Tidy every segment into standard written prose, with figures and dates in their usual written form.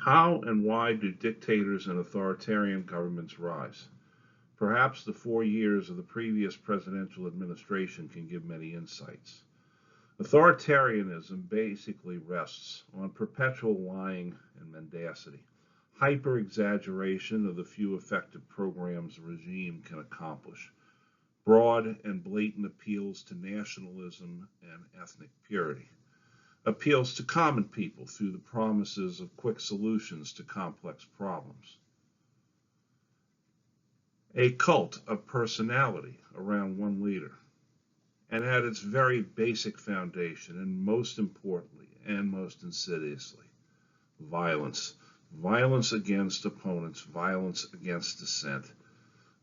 How and why do dictators and authoritarian governments rise? Perhaps the 4 years of the previous presidential administration can give many insights. Authoritarianism basically rests on perpetual lying and mendacity, hyper exaggeration of the few effective programs a regime can accomplish, broad and blatant appeals to nationalism and ethnic purity, appeals to common people through the promises of quick solutions to complex problems, a cult of personality around one leader, and at its very basic foundation, and most importantly and most insidiously, violence. Violence against opponents, violence against dissent,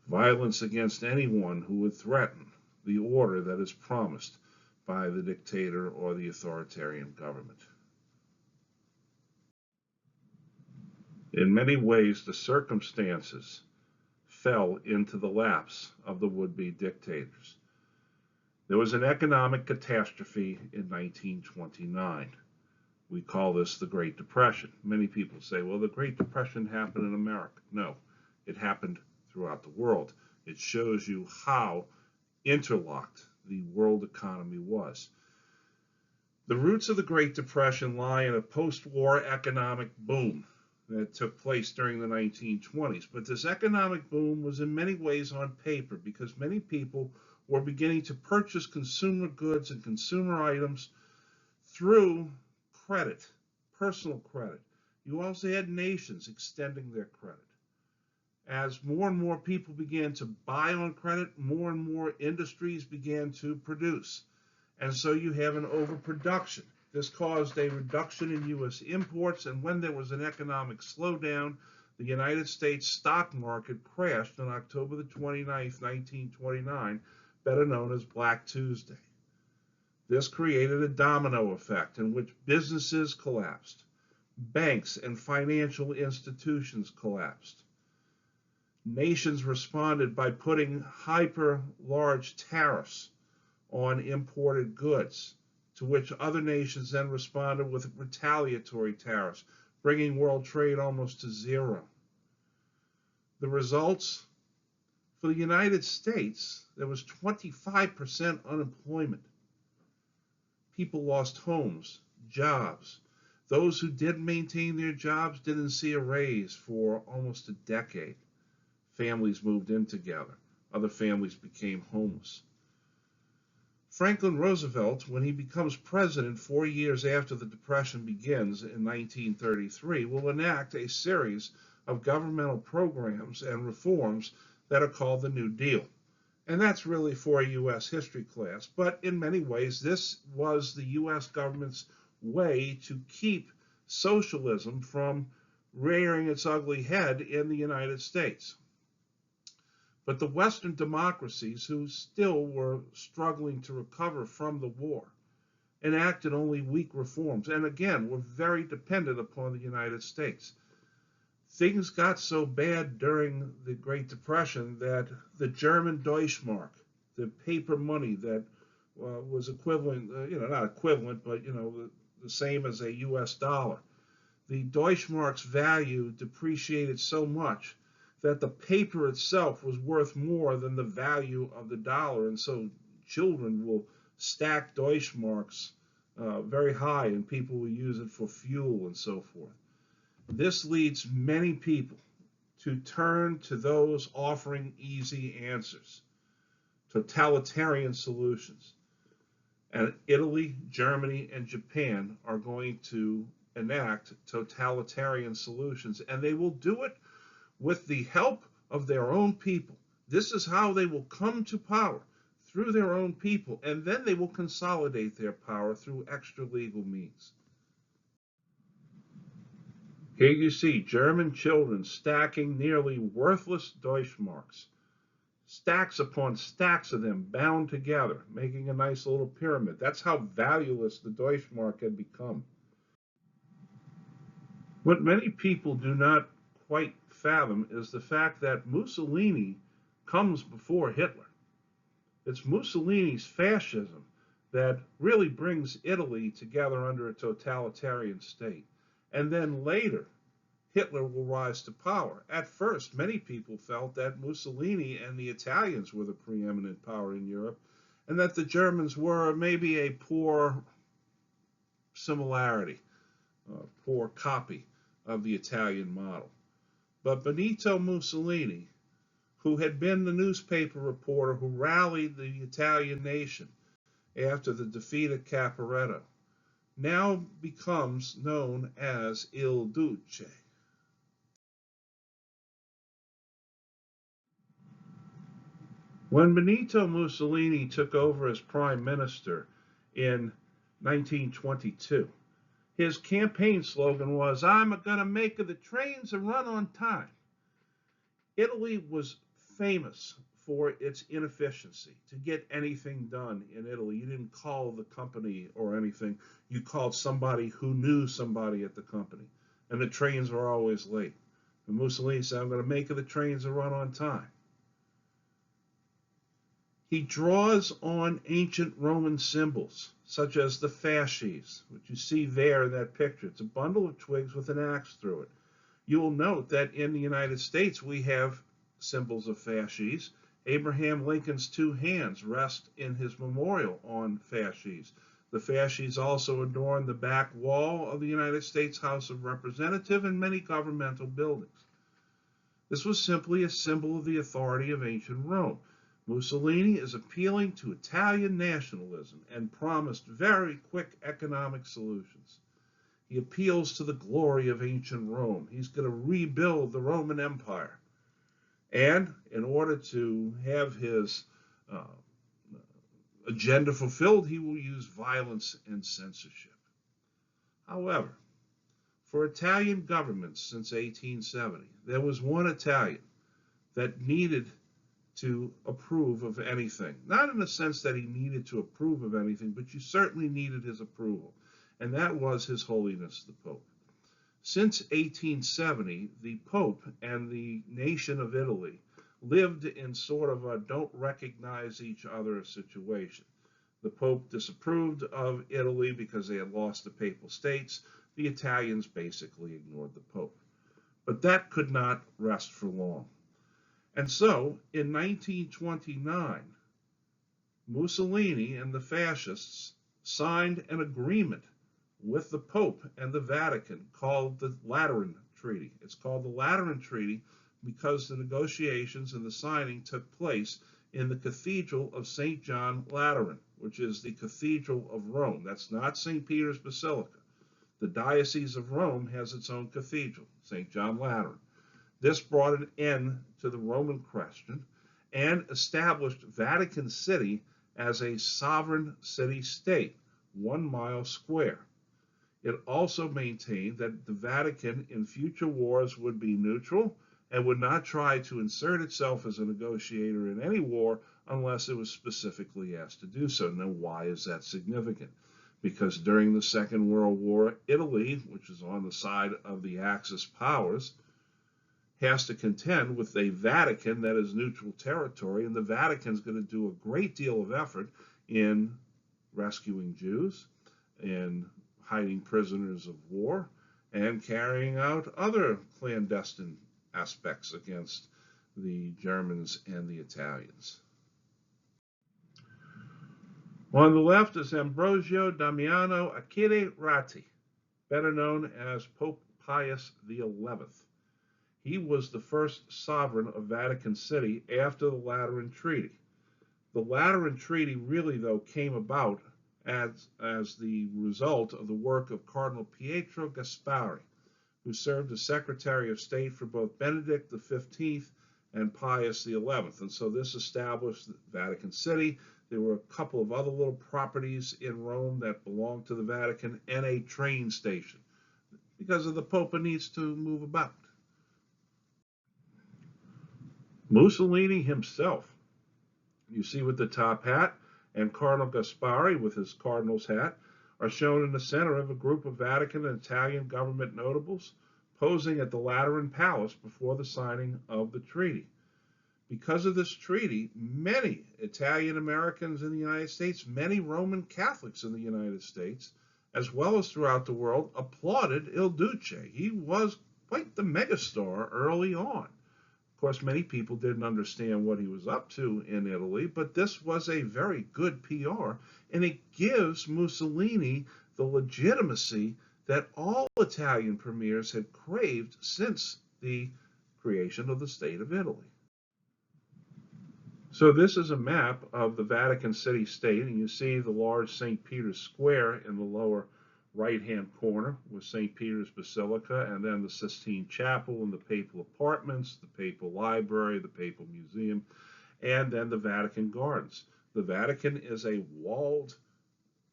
violence against anyone who would threaten the order that is promised by the dictator or the authoritarian government. In many ways, the circumstances fell into the laps of the would-be dictators. There was an economic catastrophe in 1929. We call this the Great Depression. Many people say, well, the Great Depression happened in America. No, it happened throughout the world. It shows you how interlocked the world economy was. The roots of the Great Depression lie in a post-war economic boom that took place during the 1920s. But this economic boom was in many ways on paper because many people were beginning to purchase consumer goods and consumer items through credit, personal credit. You also had nations extending their credit. As more and more people began to buy on credit, more and more industries began to produce. And so you have an overproduction. This caused a reduction in U.S. imports, and when there was an economic slowdown, the United States stock market crashed on October the 29th, 1929, better known as Black Tuesday. This created a domino effect in which businesses collapsed, banks and financial institutions collapsed. Nations responded by putting hyper large tariffs on imported goods, to which other nations then responded with retaliatory tariffs, bringing world trade almost to zero. The results? For the United States, there was 25% unemployment. People lost homes, jobs. Those who did maintain their jobs didn't see a raise for almost a decade. Families moved in together. Other families became homeless. Franklin Roosevelt, when he becomes president 4 years after the Depression begins in 1933, will enact a series of governmental programs and reforms that are called the New Deal. And that's really for a U.S. history class. But in many ways, this was the U.S. government's way to keep socialism from rearing its ugly head in the United States. But the Western democracies, who still were struggling to recover from the war, enacted only weak reforms, and again, were very dependent upon the United States. Things got so bad during the Great Depression that the German Deutschmark, the paper money that was equivalent, not equivalent, but the same as a U.S. dollar, the Deutschmark's value depreciated so much that the paper itself was worth more than the value of the dollar, and so children will stack Deutschmarks very high, and people will use it for fuel and so forth. This leads many people to turn to those offering easy answers, totalitarian solutions. And Italy, Germany, and Japan are going to enact totalitarian solutions, and they will do it with the help of their own people. This is how they will come to power, through their own people, and then they will consolidate their power through extra legal means. Here you see German children stacking nearly worthless Deutschmarks, stacks upon stacks of them bound together, making a nice little pyramid. That's how valueless the Deutschmark had become. What many people do not quite fathom is the fact that Mussolini comes before Hitler. It's Mussolini's fascism that really brings Italy together under a totalitarian state. And then later, Hitler will rise to power. At first, many people felt that Mussolini and the Italians were the preeminent power in Europe, and that the Germans were maybe a poor similarity, a poor copy of the Italian model. But Benito Mussolini, who had been the newspaper reporter who rallied the Italian nation after the defeat at Caporetto, now becomes known as Il Duce. When Benito Mussolini took over as prime minister in 1922, his campaign slogan was, "I'm going to make the trains run on time." Italy was famous for its inefficiency. To get anything done in Italy, you didn't call the company or anything. You called somebody who knew somebody at the company. And the trains were always late. And Mussolini said, "I'm going to make the trains run on time." He draws on ancient Roman symbols, such as the fasces, which you see there in that picture. It's a bundle of twigs with an axe through it. You will note that in the United States we have symbols of fasces. Abraham Lincoln's two hands rest in his memorial on fasces. The fasces also adorn the back wall of the United States House of Representatives and many governmental buildings. This was simply a symbol of the authority of ancient Rome. Mussolini is appealing to Italian nationalism and promised very quick economic solutions. He appeals to the glory of ancient Rome. He's going to rebuild the Roman Empire. And in order to have his agenda fulfilled, he will use violence and censorship. However, for Italian governments since 1870, there was one Italian that needed to approve of anything. Not in the sense that he needed to approve of anything, but you certainly needed his approval. And that was His Holiness the Pope. Since 1870, the Pope and the nation of Italy lived in sort of a don't recognize each other situation. The Pope disapproved of Italy because they had lost the Papal States. The Italians basically ignored the Pope. But that could not rest for long. And so, in 1929, Mussolini and the fascists signed an agreement with the Pope and the Vatican called the Lateran Treaty. It's called the Lateran Treaty because the negotiations and the signing took place in the Cathedral of St. John Lateran, which is the Cathedral of Rome. That's not St. Peter's Basilica. The Diocese of Rome has its own cathedral, St. John Lateran. This brought an end to the Roman question and established Vatican City as a sovereign city-state, 1 mile square. It also maintained that the Vatican in future wars would be neutral and would not try to insert itself as a negotiator in any war unless it was specifically asked to do so. Now, why is that significant? Because during the Second World War, Italy, which is on the side of the Axis powers, has to contend with a Vatican that is neutral territory, and the Vatican is going to do a great deal of effort in rescuing Jews, in hiding prisoners of war, and carrying out other clandestine aspects against the Germans and the Italians. On the left is Ambrogio Damiano Acquire Ratti, better known as Pope Pius XI. He was the first sovereign of Vatican City after the Lateran Treaty. The Lateran Treaty really, though, came about as the result of the work of Cardinal Pietro Gasparri, who served as Secretary of State for both Benedict XV and Pius XI. And so this established Vatican City. There were a couple of other little properties in Rome that belonged to the Vatican and a train station because of the Pope needs to move about. Mussolini himself, you see with the top hat, and Cardinal Gasparri with his cardinal's hat are shown in the center of a group of Vatican and Italian government notables posing at the Lateran Palace before the signing of the treaty. Because of this treaty, many Italian Americans in the United States, many Roman Catholics in the United States, as well as throughout the world, applauded Il Duce. He was quite the megastar early on. Of course, many people didn't understand what he was up to in Italy, but this was a very good PR, and it gives Mussolini the legitimacy that all Italian premiers had craved since the creation of the State of Italy. So this is a map of the Vatican City State, and you see the large St. Peter's Square in the lower right-hand corner with St. Peter's Basilica, and then the Sistine Chapel and the Papal Apartments, the Papal Library, the Papal Museum, and then the Vatican Gardens. The Vatican is a walled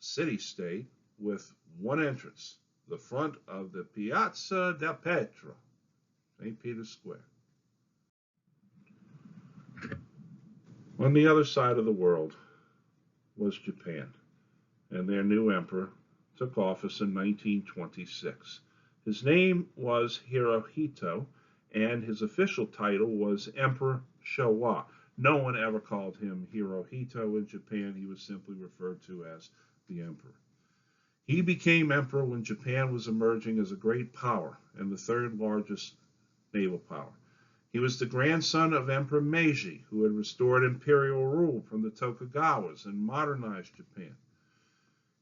city-state with one entrance, the front of the Piazza del Petro, St. Peter's Square. On the other side of the world was Japan, and their new emperor took office in 1926. His name was Hirohito, and his official title was Emperor Showa. No one ever called him Hirohito in Japan. He was simply referred to as the emperor. He became emperor when Japan was emerging as a great power and the third largest naval power. He was the grandson of Emperor Meiji, who had restored imperial rule from the Tokugawas and modernized Japan.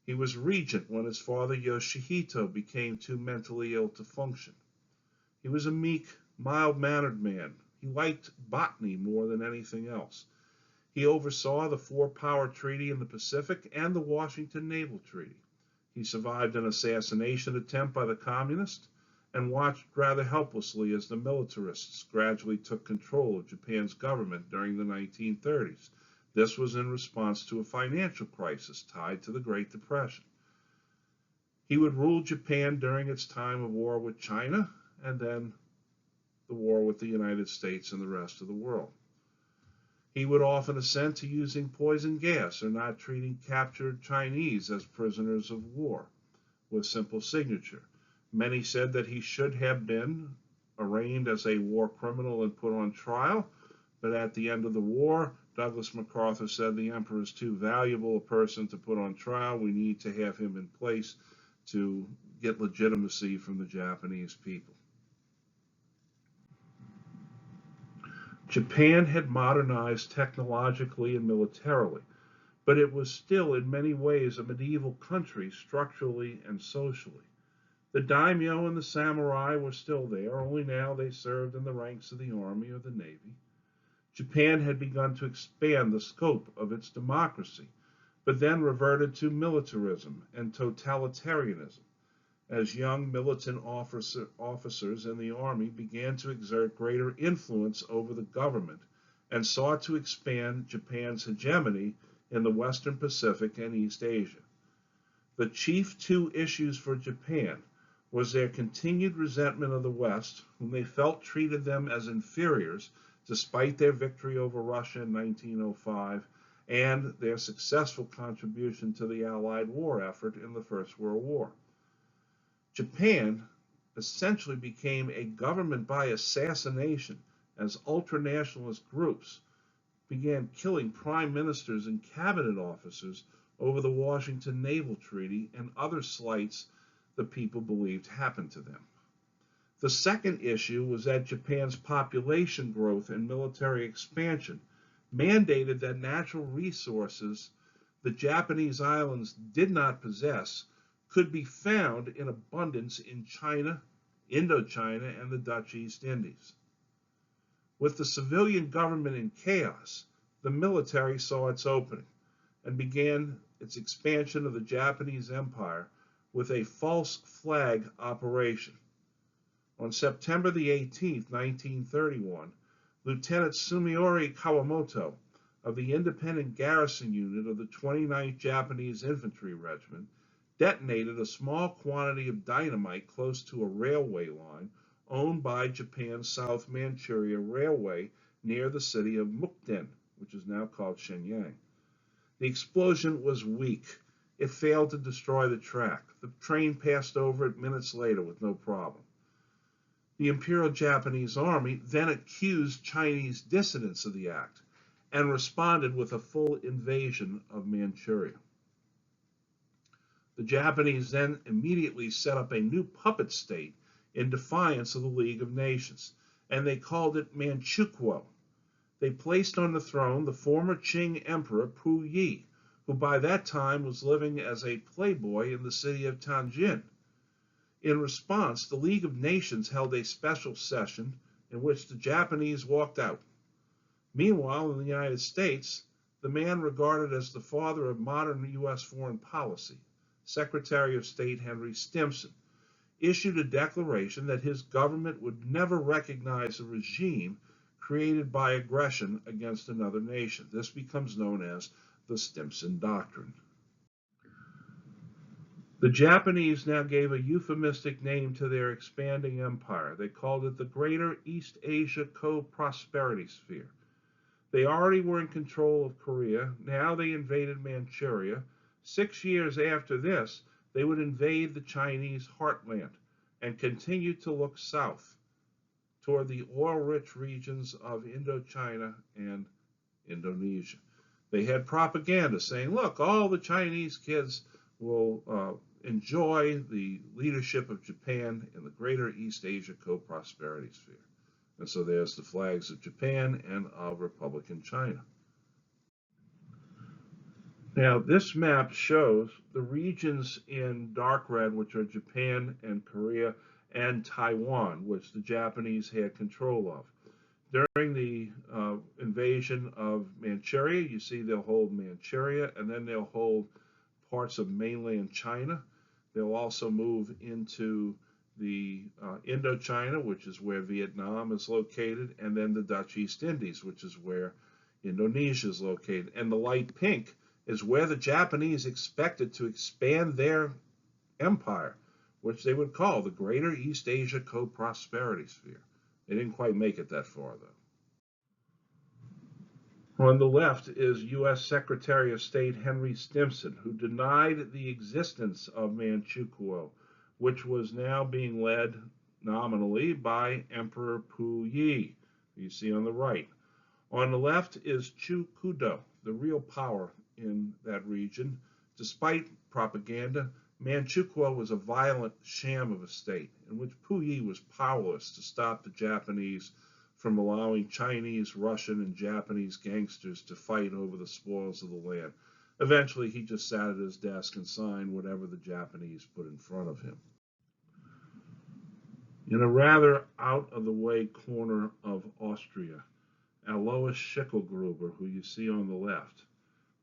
He was regent when his father Yoshihito became too mentally ill to function. He was a meek, mild-mannered man. He liked botany more than anything else. He oversaw the Four-Power Treaty in the Pacific and the Washington Naval Treaty. He survived an assassination attempt by the communists and watched rather helplessly as the militarists gradually took control of Japan's government during the 1930s. This was in response to a financial crisis tied to the Great Depression. He would rule Japan during its time of war with China and then the war with the United States and the rest of the world. He would often assent to using poison gas or not treating captured Chinese as prisoners of war with simple signature. Many said that he should have been arraigned as a war criminal and put on trial, but at the end of the war, Douglas MacArthur said the emperor is too valuable a person to put on trial. We need to have him in place to get legitimacy from the Japanese people. Japan had modernized technologically and militarily, but it was still in many ways a medieval country structurally and socially. The daimyo and the samurai were still there, only now they served in the ranks of the army or the navy. Japan had begun to expand the scope of its democracy, but then reverted to militarism and totalitarianism, as young militant officers in the army began to exert greater influence over the government and sought to expand Japan's hegemony in the Western Pacific and East Asia. The chief two issues for Japan was their continued resentment of the West, whom they felt treated them as inferiors despite their victory over Russia in 1905, and their successful contribution to the Allied war effort in the First World War. Japan essentially became a government by assassination as ultranationalist groups began killing prime ministers and cabinet officers over the Washington Naval Treaty and other slights the people believed happened to them. The second issue was that Japan's population growth and military expansion mandated that natural resources the Japanese islands did not possess could be found in abundance in China, Indochina, and the Dutch East Indies. With the civilian government in chaos, the military saw its opening and began its expansion of the Japanese Empire with a false flag operation. On September the 18th, 1931, Lieutenant Sumiori Kawamoto of the Independent Garrison Unit of the 29th Japanese Infantry Regiment detonated a small quantity of dynamite close to a railway line owned by Japan's South Manchuria Railway near the city of Mukden, which is now called Shenyang. The explosion was weak. It failed to destroy the track. The train passed over it minutes later with no problem. The Imperial Japanese Army then accused Chinese dissidents of the act and responded with a full invasion of Manchuria. The Japanese then immediately set up a new puppet state in defiance of the League of Nations, and they called it Manchukuo. They placed on the throne the former Qing Emperor Puyi, who by that time was living as a playboy in the city of Tianjin. In response, the League of Nations held a special session in which the Japanese walked out. Meanwhile, in the United States, the man regarded as the father of modern U.S. foreign policy, Secretary of State Henry Stimson, issued a declaration that his government would never recognize a regime created by aggression against another nation. This becomes known as the Stimson Doctrine. The Japanese now gave a euphemistic name to their expanding empire. They called it the Greater East Asia Co-Prosperity Sphere. They already were in control of Korea. Now they invaded Manchuria. 6 years after this, they would invade the Chinese heartland and continue to look south toward the oil-rich regions of Indochina and Indonesia. They had propaganda saying, look, all the Chinese kids will enjoy the leadership of Japan in the Greater East Asia Co-Prosperity Sphere. And so there's the flags of Japan and of Republican China. Now, this map shows the regions in dark red, which are Japan and Korea and Taiwan, which the Japanese had control of. During the invasion of Manchuria, you see they'll hold Manchuria, and then they'll hold parts of mainland China. They'll also move into the Indochina, which is where Vietnam is located, and then the Dutch East Indies, which is where Indonesia is located. And the light pink is where the Japanese expected to expand their empire, which they would call the Greater East Asia Co-Prosperity Sphere. They didn't quite make it that far, though. On the left is U.S. Secretary of State Henry Stimson, who denied the existence of Manchukuo, which was now being led nominally by Emperor Puyi, you see on the right. On the left is Chukudo, the real power in that region. Despite propaganda, Manchukuo was a violent sham of a state in which Puyi was powerless to stop the Japanese from allowing Chinese, Russian, and Japanese gangsters to fight over the spoils of the land. Eventually, he just sat at his desk and signed whatever the Japanese put in front of him. In a rather out-of-the-way corner of Austria, Alois Schicklgruber, who you see on the left,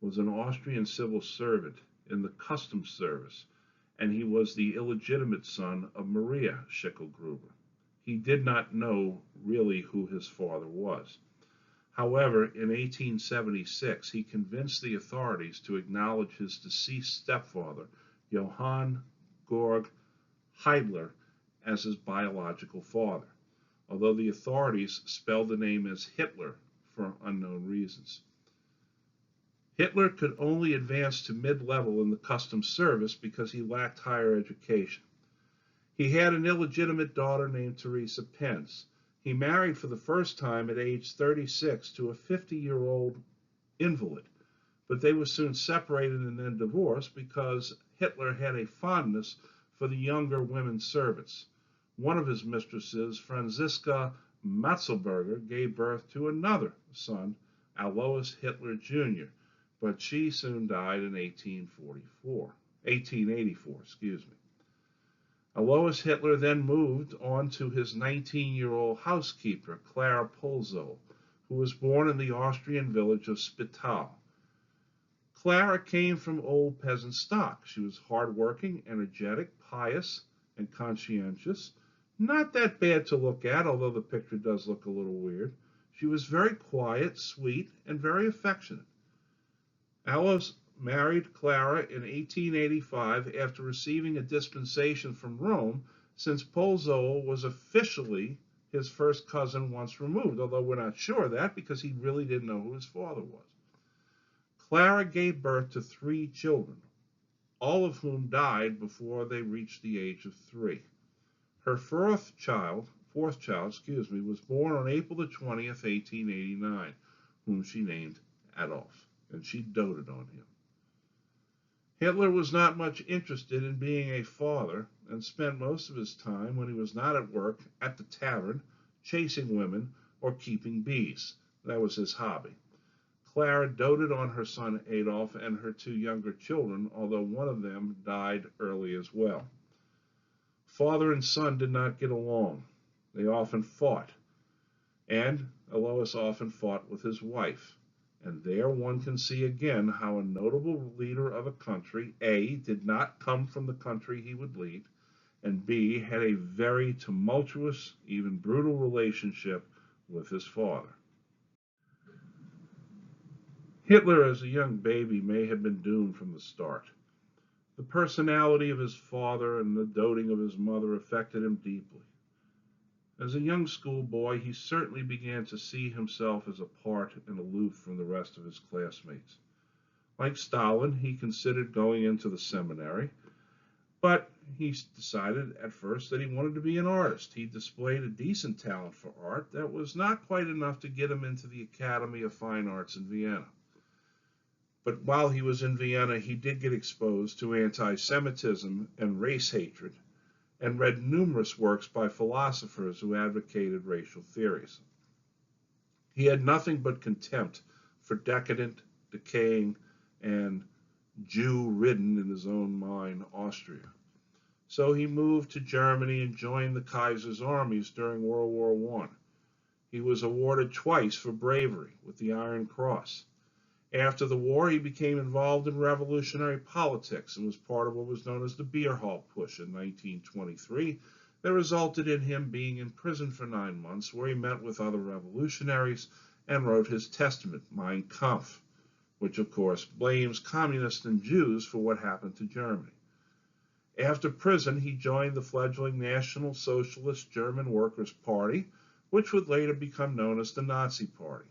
was an Austrian civil servant in the customs service, and he was the illegitimate son of Maria Schicklgruber. He did not know really who his father was. However, in 1876, he convinced the authorities to acknowledge his deceased stepfather, Johann Georg Heidler, as his biological father, although the authorities spelled the name as Hitler for unknown reasons. Hitler could only advance to mid-level in the customs service because he lacked higher education. He had an illegitimate daughter named Teresa Pence. He married for the first time at age 36 to a 50-year-old invalid, but they were soon separated and then divorced because Hitler had a fondness for the younger women servants. One of his mistresses, Franziska Matzelberger, gave birth to another son, Alois Hitler Jr., but she soon died in 1884. Alois Hitler then moved on to his 19-year-old housekeeper, Clara Polzow, who was born in the Austrian village of Spital. Clara came from old peasant stock. She was hardworking, energetic, pious, and conscientious. Not that bad to look at, although the picture does look a little weird. She was very quiet, sweet, and very affectionate. Alois married Clara in 1885 after receiving a dispensation from Rome, since Polzow was officially his first cousin once removed, although we're not sure of that because he really didn't know who his father was. Clara gave birth to 3 children, all of whom died before they reached the age of 3. Her fourth child, was born on April the 20th, 1889, whom she named Adolf, and she doted on him. Hitler was not much interested in being a father and spent most of his time when he was not at work at the tavern, chasing women or keeping bees. That was his hobby. Clara doted on her son Adolf and her two younger children, although one of them died early as well. Father and son did not get along. They often fought, and Alois often fought with his wife. And there one can see again how a notable leader of a country, A, did not come from the country he would lead, and B, had a very tumultuous, even brutal relationship with his father. Hitler, as a young baby, may have been doomed from the start. The personality of his father and the doting of his mother affected him deeply. As a young schoolboy, he certainly began to see himself as apart and aloof from the rest of his classmates. Like Stalin, he considered going into the seminary, but he decided at first that he wanted to be an artist. He displayed a decent talent for art that was not quite enough to get him into the Academy of Fine Arts in Vienna. But while he was in Vienna, he did get exposed to anti-Semitism and race hatred, and read numerous works by philosophers who advocated racial theories. He had nothing but contempt for decadent, decaying, and Jew-ridden, in his own mind, Austria. So he moved to Germany and joined the Kaiser's armies during World War I. He was awarded twice for bravery with the Iron Cross. After the war, he became involved in revolutionary politics and was part of what was known as the Beer Hall Push in 1923 that resulted in him being imprisoned for 9 months, where he met with other revolutionaries and wrote his testament, Mein Kampf, which of course blames communists and Jews for what happened to Germany. After prison, he joined the fledgling National Socialist German Workers' Party, which would later become known as the Nazi Party.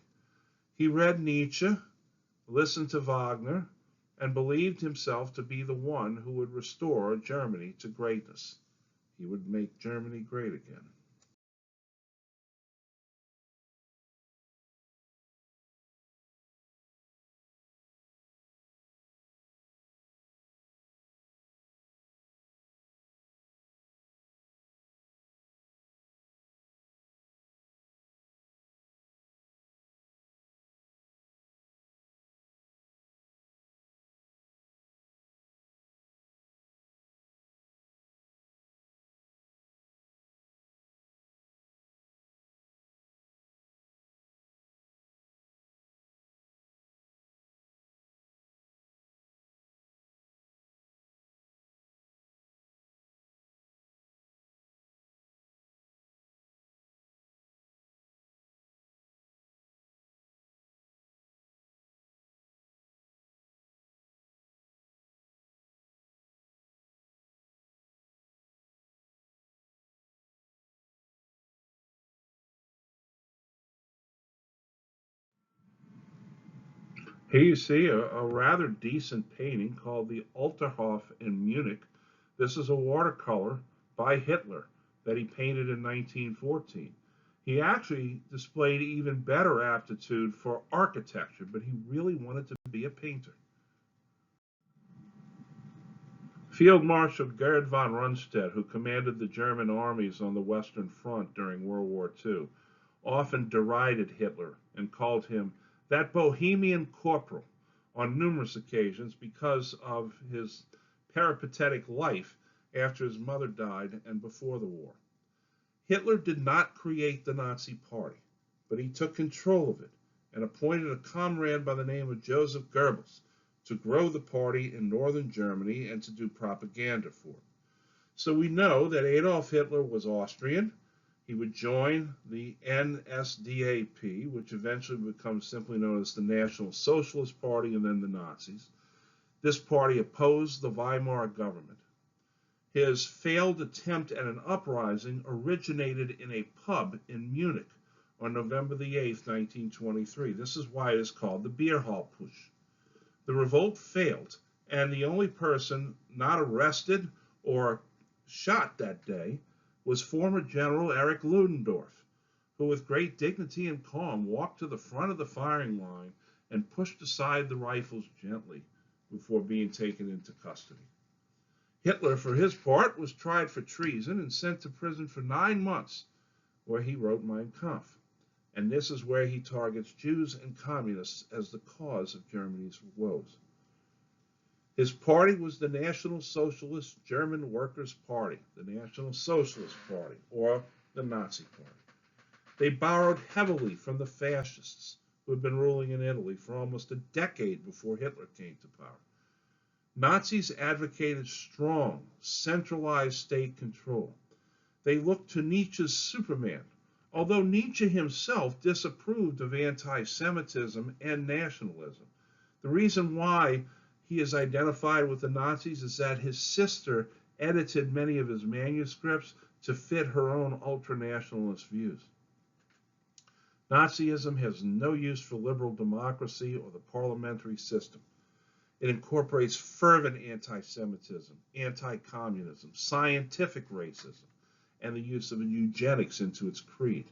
He read Nietzsche, listened to Wagner, and believed himself to be the one who would restore Germany to greatness. He would make Germany great again. Here you see a rather decent painting called the Alterhof in Munich. This is a watercolor by Hitler that he painted in 1914. He actually displayed even better aptitude for architecture, but he really wanted to be a painter. Field Marshal Gerd von Rundstedt, who commanded the German armies on the Western Front during World War II, often derided Hitler and called him that Bohemian corporal on numerous occasions because of his peripatetic life after his mother died and before the war. Hitler did not create the Nazi Party, but he took control of it and appointed a comrade by the name of Joseph Goebbels to grow the party in northern Germany and to do propaganda for it. So we know that Adolf Hitler was Austrian. He would join the NSDAP, which eventually becomes simply known as the National Socialist Party and then the Nazis. This party opposed the Weimar government. His failed attempt at an uprising originated in a pub in Munich on November the 8th, 1923. This is why it is called the Beer Hall Push. The revolt failed, and the only person not arrested or shot that day was former General Erich Ludendorff, who with great dignity and calm walked to the front of the firing line and pushed aside the rifles gently before being taken into custody. Hitler, for his part, was tried for treason and sent to prison for 9 months, where he wrote Mein Kampf. And this is where he targets Jews and communists as the cause of Germany's woes. His party was the National Socialist German Workers' Party, the National Socialist Party, or the Nazi Party. They borrowed heavily from the fascists who had been ruling in Italy for almost a decade before Hitler came to power. Nazis advocated strong, centralized state control. They looked to Nietzsche's Superman, although Nietzsche himself disapproved of anti-Semitism and nationalism. The reason why he is identified with the Nazis is that his sister edited many of his manuscripts to fit her own ultranationalist views. Nazism has no use for liberal democracy or the parliamentary system. It incorporates fervent anti-Semitism, anti-communism, scientific racism, and the use of eugenics into its creed.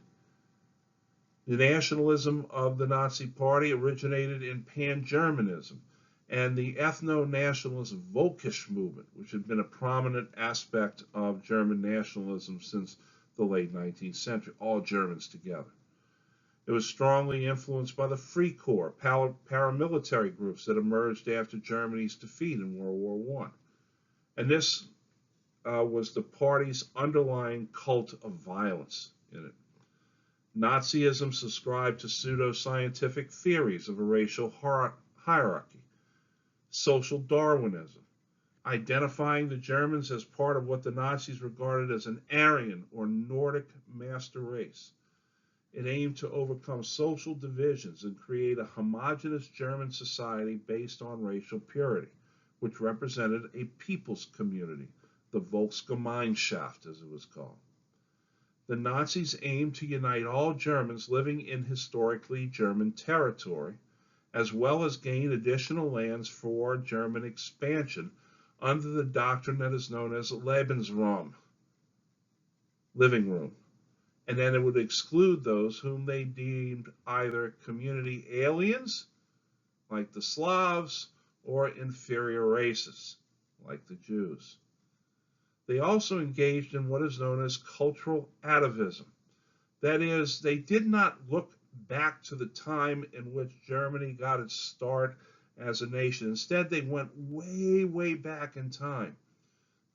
The nationalism of the Nazi Party originated in pan-Germanism and the ethno-nationalist Völkisch movement, which had been a prominent aspect of German nationalism since the late 19th century, all Germans together. It was strongly influenced by the Free Corps, paramilitary groups that emerged after Germany's defeat in World War I. And this was the party's underlying cult of violence in it. Nazism subscribed to pseudo-scientific theories of a racial hierarchy, social Darwinism, identifying the Germans as part of what the Nazis regarded as an Aryan or Nordic master race. It aimed to overcome social divisions and create a homogeneous German society based on racial purity, which represented a people's community, the Volksgemeinschaft, as it was called. The Nazis aimed to unite all Germans living in historically German territory, as well as gain additional lands for German expansion under the doctrine that is known as Lebensraum, living room. And then it would exclude those whom they deemed either community aliens, like the Slavs, or inferior races, like the Jews. They also engaged in what is known as cultural atavism. That is, they did not look back to the time in which Germany got its start as a nation. Instead, they went way, way back in time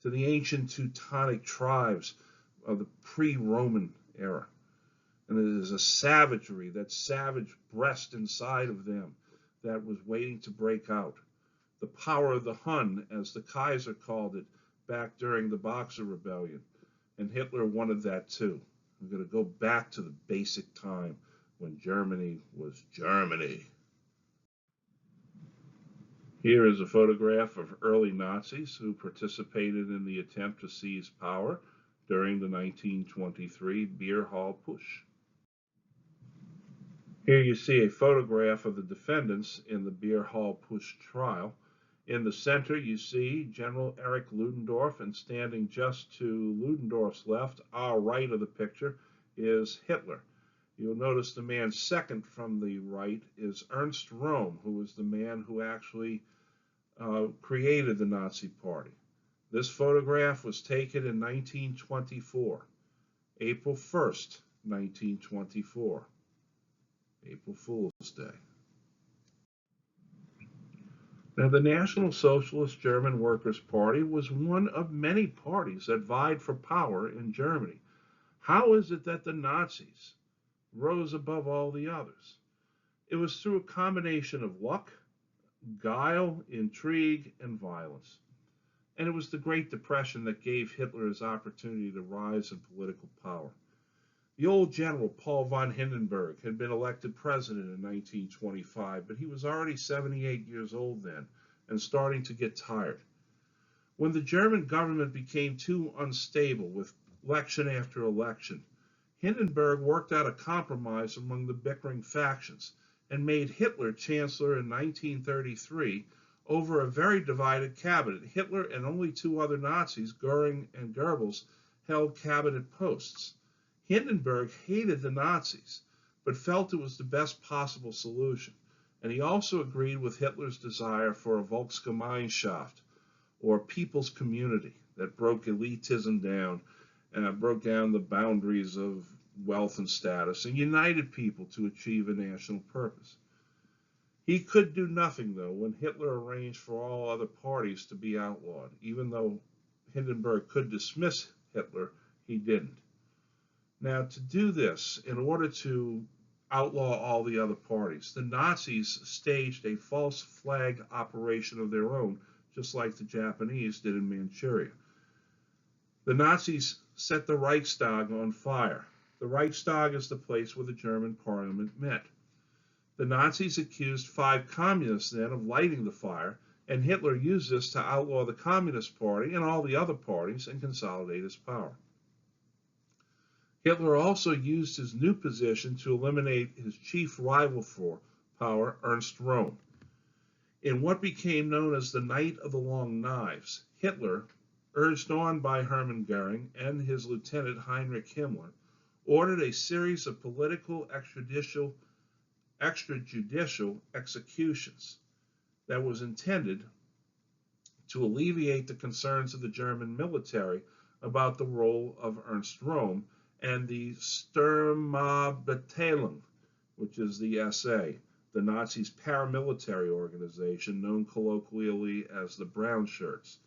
to the ancient Teutonic tribes of the pre-Roman era. And it is a savagery, that savage breast inside of them that was waiting to break out. The power of the Hun, as the Kaiser called it back during the Boxer Rebellion. And Hitler wanted that too. We're going to go back to the basic time when Germany was Germany. Here is a photograph of early Nazis who participated in the attempt to seize power during the 1923 Beer Hall Putsch. Here you see a photograph of the defendants in the Beer Hall Putsch trial. In the center you see General Erich Ludendorff, and standing just to Ludendorff's left, our right of the picture, is Hitler. You'll notice the man second from the right is Ernst Röhm, who was the man who actually created the Nazi Party. This photograph was taken in 1924, April 1st, 1924, April Fool's Day. Now, the National Socialist German Workers' Party was one of many parties that vied for power in Germany. How is it that the Nazis rose above all the others? It was through a combination of luck, guile, intrigue, and violence. And it was the Great Depression that gave Hitler his opportunity to rise in political power. The old general, Paul von Hindenburg, had been elected president in 1925, but he was already 78 years old then and starting to get tired. When the German government became too unstable with election after election, Hindenburg worked out a compromise among the bickering factions and made Hitler chancellor in 1933 over a very divided cabinet. Hitler and only two other Nazis, Goering and Goebbels, held cabinet posts. Hindenburg hated the Nazis, but felt it was the best possible solution. And he also agreed with Hitler's desire for a Volksgemeinschaft, or people's community, that broke elitism down, broke down the boundaries of wealth and status, and united people to achieve a national purpose. He could do nothing, though, when Hitler arranged for all other parties to be outlawed. Even though Hindenburg could dismiss Hitler, he didn't. Now, to do this, in order to outlaw all the other parties, the Nazis staged a false flag operation of their own, just like the Japanese did in Manchuria. The Nazis set the Reichstag on fire. The Reichstag is the place where the German parliament met. The Nazis accused 5 communists then of lighting the fire, and Hitler used this to outlaw the Communist Party and all the other parties and consolidate his power. Hitler also used his new position to eliminate his chief rival for power, Ernst Röhm. In what became known as the Night of the Long Knives, Hitler, urged on by Hermann Goering and his lieutenant Heinrich Himmler, ordered a series of political extrajudicial executions that was intended to alleviate the concerns of the German military about the role of Ernst Röhm and the Sturmbataillon, which is the SA, the Nazis' paramilitary organization known colloquially as the Brown Shirts.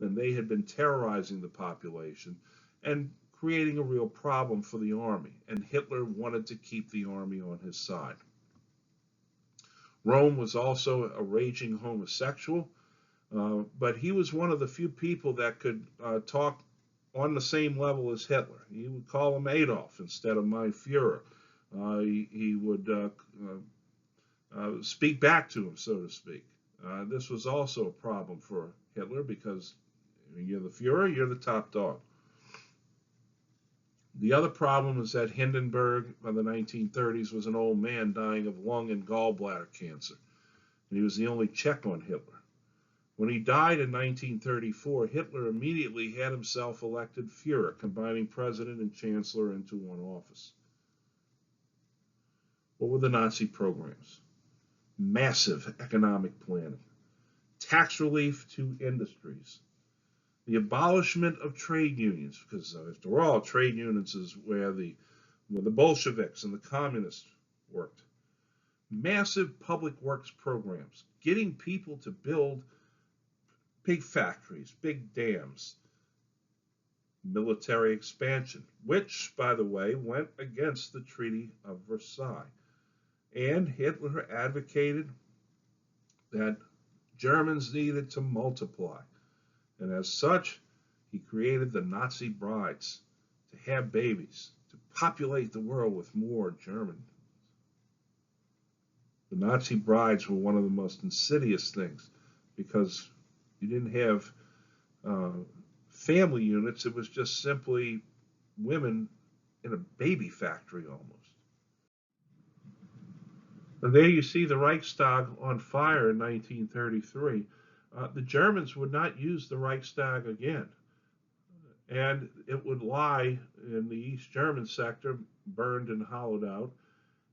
Then they had been terrorizing the population and creating a real problem for the army, and Hitler wanted to keep the army on his side. Röhm was also a raging homosexual, but he was one of the few people that could talk on the same level as Hitler. He would call him Adolf instead of Mein Führer. He would speak back to him, so to speak. This was also a problem for Hitler because you're the Führer, you're the top dog. The other problem is that Hindenburg, by the 1930s, was an old man dying of lung and gallbladder cancer, and he was the only Czech on Hitler. When he died in 1934, Hitler immediately had himself elected Führer, combining president and chancellor into one office. What were the Nazi programs? Massive economic planning, tax relief to industries, the abolishment of trade unions, because after all, trade unions is where the Bolsheviks and the communists worked. Massive public works programs, getting people to build big factories, big dams, military expansion, which, by the way, went against the Treaty of Versailles. And Hitler advocated that Germans needed to multiply. And as such, he created the Nazi brides to have babies, to populate the world with more Germans. The Nazi brides were one of the most insidious things because you didn't have family units. It was just simply women in a baby factory almost. And there you see the Reichstag on fire in 1933. The Germans would not use the Reichstag again. And it would lie in the East German sector, burned and hollowed out.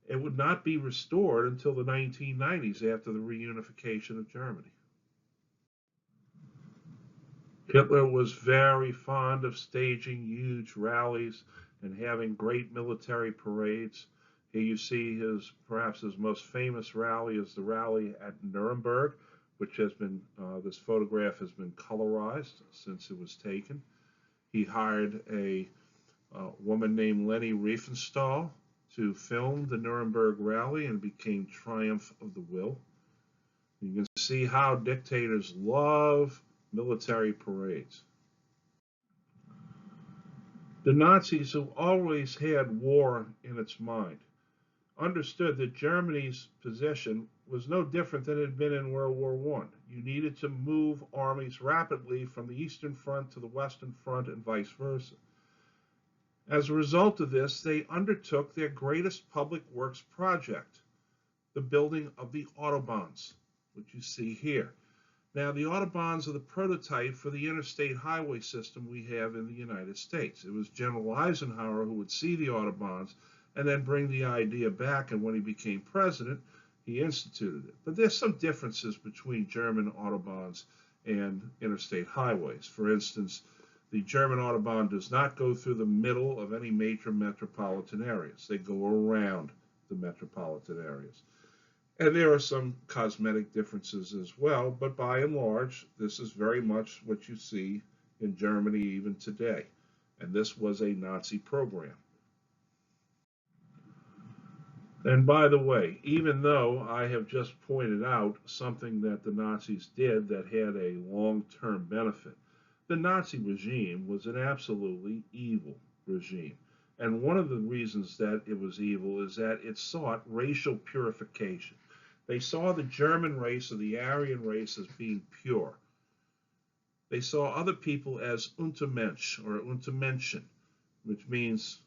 It would not be restored until the 1990s after the reunification of Germany. Hitler was very fond of staging huge rallies and having great military parades. Here you see perhaps his most famous rally is the rally at Nuremberg, which has been, this photograph has been colorized since it was taken. He hired a woman named Leni Riefenstahl to film the Nuremberg rally, and it became Triumph of the Will. You can see how dictators love military parades. The Nazis, who always had war in its mind, understood that Germany's position was no different than it had been in World War I. You needed to move armies rapidly from the Eastern Front to the Western Front and vice versa. As a result of this, they undertook their greatest public works project, the building of the Autobahns, which you see here. Now, the Autobahns are the prototype for the interstate highway system we have in the United States. It was General Eisenhower who would see the Autobahns and then bring the idea back, and when he became president, he instituted it. But there's some differences between German autobahns and interstate highways. For instance, the German autobahn does not go through the middle of any major metropolitan areas. They go around the metropolitan areas. And there are some cosmetic differences as well, but by and large, this is very much what you see in Germany even today. And this was a Nazi program. And by the way, even though I have just pointed out something that the Nazis did that had a long-term benefit, the Nazi regime was an absolutely evil regime. And one of the reasons that it was evil is that it sought racial purification. They saw the German race or the Aryan race as being pure. They saw other people as Untermensch or Untermenschen, which means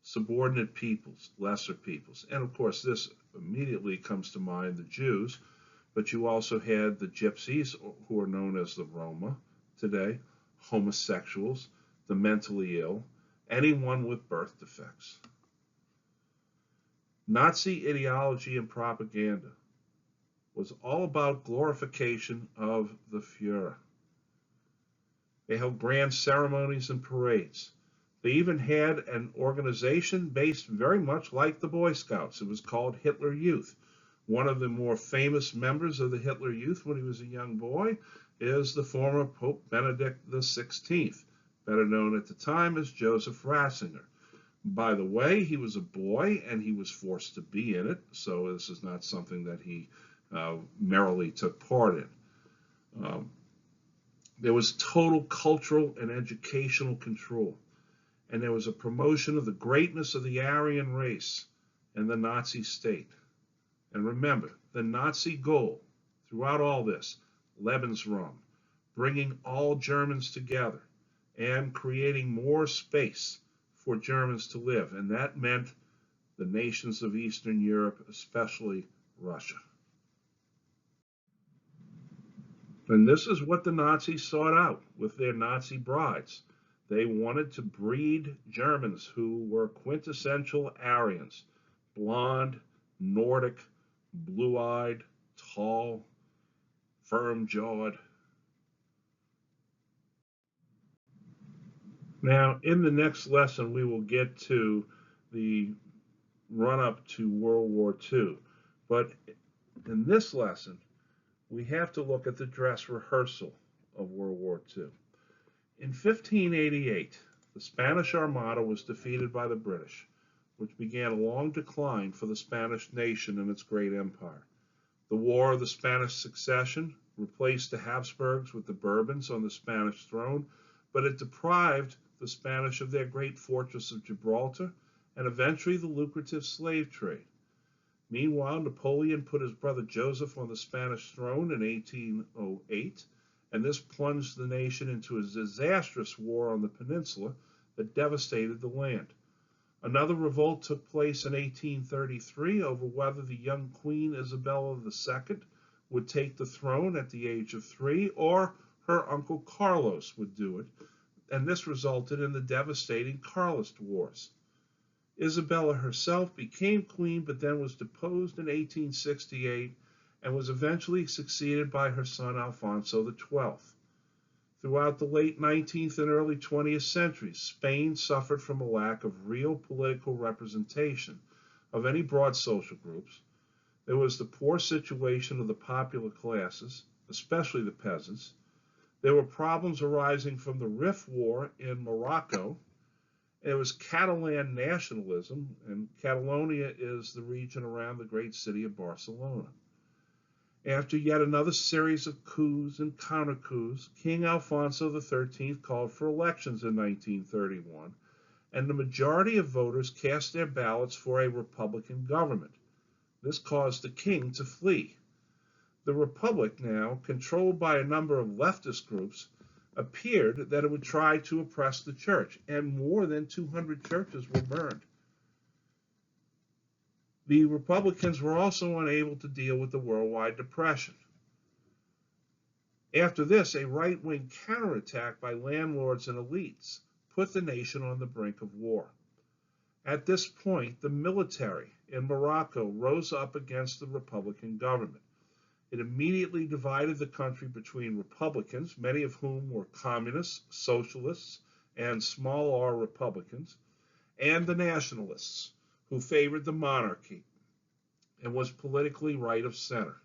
subordinate peoples, lesser peoples. And of course, this immediately comes to mind the Jews, but you also had the Gypsies, who are known as the Roma today, homosexuals, the mentally ill, anyone with birth defects. Nazi ideology and propaganda was all about glorification of the Führer. They held grand ceremonies and parades. They even had an organization based very much like the Boy Scouts. It was called Hitler Youth. One of the more famous members of the Hitler Youth when he was a young boy is the former Pope Benedict XVI, better known at the time as Joseph Ratzinger. By the way, he was a boy and he was forced to be in it, so this is not something that he merrily took part in. There was total cultural and educational control, and there was a promotion of the greatness of the Aryan race and the Nazi state. And remember, the Nazi goal throughout all this, Lebensraum, bringing all Germans together and creating more space for Germans to live, and that meant the nations of Eastern Europe, especially Russia. And this is what the Nazis sought out with their Nazi brides. They wanted to breed Germans who were quintessential Aryans, blonde, Nordic, blue-eyed, tall, firm-jawed. Now, in the next lesson, we will get to the run-up to World War II. But in this lesson, we have to look at the dress rehearsal of World War II. In 1588, the Spanish Armada was defeated by the British, which began a long decline for the Spanish nation and its great empire. The War of the Spanish Succession replaced the Habsburgs with the Bourbons on the Spanish throne, but it deprived the Spanish of their great fortress of Gibraltar and eventually the lucrative slave trade. Meanwhile, Napoleon put his brother Joseph on the Spanish throne in 1808, and this plunged the nation into a disastrous war on the peninsula that devastated the land. Another revolt took place in 1833 over whether the young Queen Isabella II would take the throne at the age of 3 or her uncle Carlos would do it, and this resulted in the devastating Carlist Wars. Isabella herself became queen, but then was deposed in 1868 and was eventually succeeded by her son Alfonso XII. Throughout the late 19th and early 20th centuries, Spain suffered from a lack of real political representation of any broad social groups. There was the poor situation of the popular classes, especially the peasants. There were problems arising from the Rif War in Morocco. There was Catalan nationalism, and Catalonia is the region around the great city of Barcelona. After yet another series of coups and counter-coups, King Alfonso XIII called for elections in 1931, and the majority of voters cast their ballots for a Republican government. This caused the king to flee. The Republic, now controlled by a number of leftist groups, appeared that it would try to oppress the church, and more than 200 churches were burned. The Republicans were also unable to deal with the worldwide depression. After this, a right-wing counterattack by landlords and elites put the nation on the brink of war. At this point, the military in Morocco rose up against the Republican government. It immediately divided the country between Republicans, many of whom were communists, socialists, and small r Republicans, and the nationalists, who favored the monarchy and was politically right of center.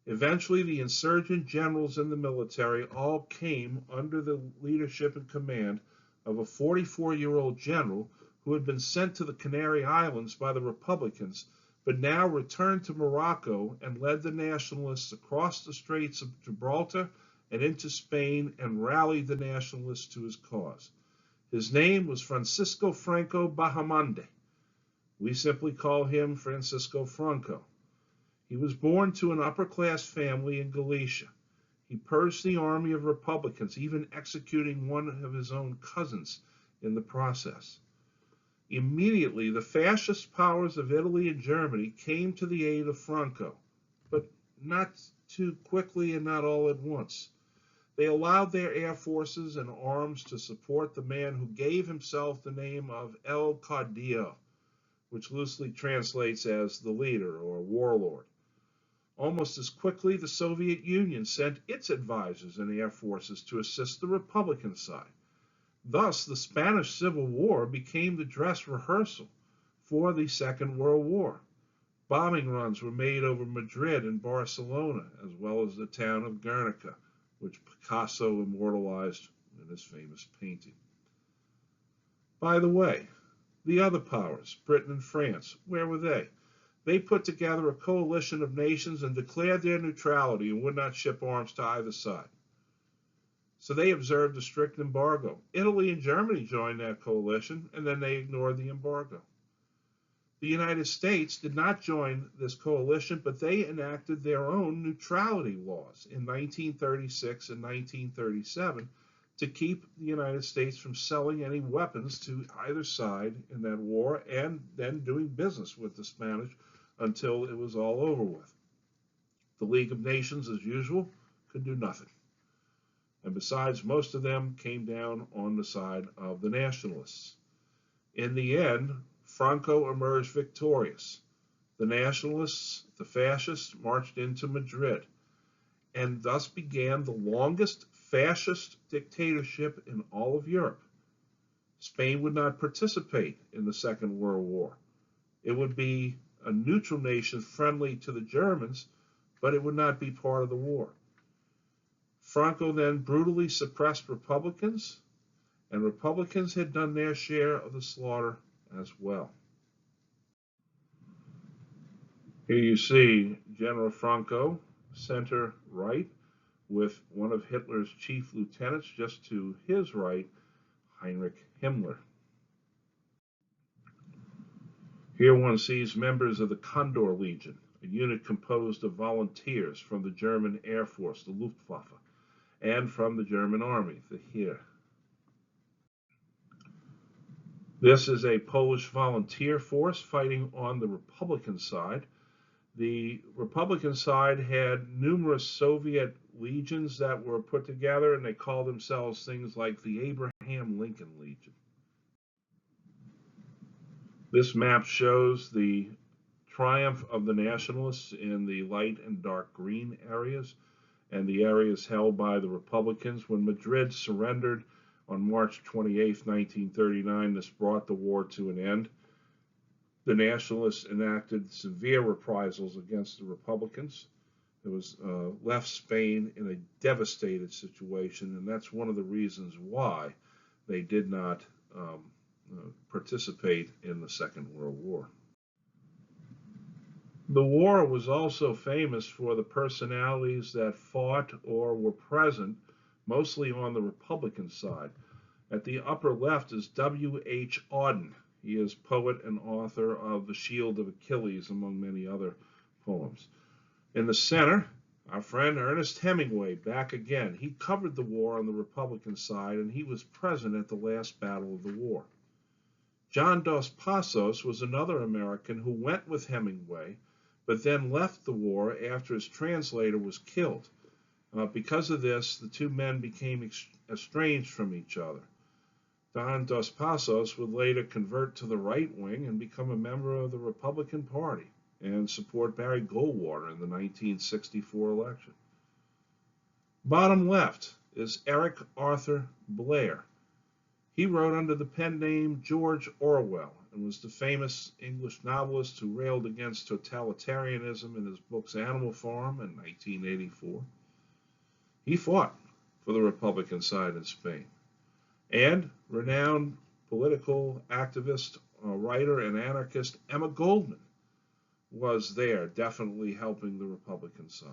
Eventually, the insurgent generals in the military all came under the leadership and command of a 44-year-old general who had been sent to the Canary Islands by the Republicans, but now returned to Morocco and led the nationalists across the Straits of Gibraltar and into Spain and rallied the nationalists to his cause. His name was Francisco Franco Bahamonde. We simply call him Francisco Franco. He was born to an upper-class family in Galicia. He purged the army of Republicans, even executing one of his own cousins in the process. Immediately, the fascist powers of Italy and Germany came to the aid of Franco, but not too quickly and not all at once. They allowed their air forces and arms to support the man who gave himself the name of El Caudillo, which loosely translates as the leader or warlord. Almost as quickly, the Soviet Union sent its advisors and air forces to assist the Republican side. Thus, the Spanish Civil War became the dress rehearsal for the Second World War. Bombing runs were made over Madrid and Barcelona, as well as the town of Guernica, which Picasso immortalized in his famous painting. By the way, the other powers, Britain and France, where were they? They put together a coalition of nations and declared their neutrality and would not ship arms to either side. So they observed a strict embargo. Italy and Germany joined that coalition, and then they ignored the embargo. The United States did not join this coalition, but they enacted their own neutrality laws in 1936 and 1937 to keep the United States from selling any weapons to either side in that war and then doing business with the Spanish until it was all over with. The League of Nations, as usual, could do nothing. And besides, most of them came down on the side of the nationalists. In the end, Franco emerged victorious. The nationalists, the fascists, marched into Madrid, and thus began the longest fascist dictatorship in all of Europe. Spain would not participate in the Second World War. It would be a neutral nation friendly to the Germans, but it would not be part of the war. Franco then brutally suppressed Republicans, and Republicans had done their share of the slaughter as well. Here you see General Franco, center right, with one of Hitler's chief lieutenants just to his right, Heinrich Himmler. Here one sees members of the Condor Legion, a unit composed of volunteers from the German Air Force, the Luftwaffe, and from the German Army, the Heer. This is a Polish volunteer force fighting on the Republican side. The Republican side had numerous Soviet legions that were put together, and they called themselves things like the Abraham Lincoln Legion. This map shows the triumph of the nationalists in the light and dark green areas, and the areas held by the Republicans. When Madrid surrendered on March 28, 1939, this brought the war to an end. The nationalists enacted severe reprisals against the Republicans. It was left Spain in a devastated situation, and that's one of the reasons why they did not participate in the Second World War. The war was also famous for the personalities that fought or were present, mostly on the Republican side. At the upper left is W.H. Auden. He is poet and author of The Shield of Achilles, among many other poems. In the center, our friend Ernest Hemingway, back again. He covered the war on the Republican side, and he was present at the last battle of the war. John Dos Passos was another American who went with Hemingway, but then left the war after his translator was killed. Because of this, the two men became estranged from each other. Don Dos Passos would later convert to the right wing and become a member of the Republican Party and support Barry Goldwater in the 1964 election. Bottom left is Eric Arthur Blair. He wrote under the pen name George Orwell and was the famous English novelist who railed against totalitarianism in his books Animal Farm in 1984. He fought for the Republican side in Spain. And renowned political activist, writer, and anarchist Emma Goldman was there, definitely helping the Republican side.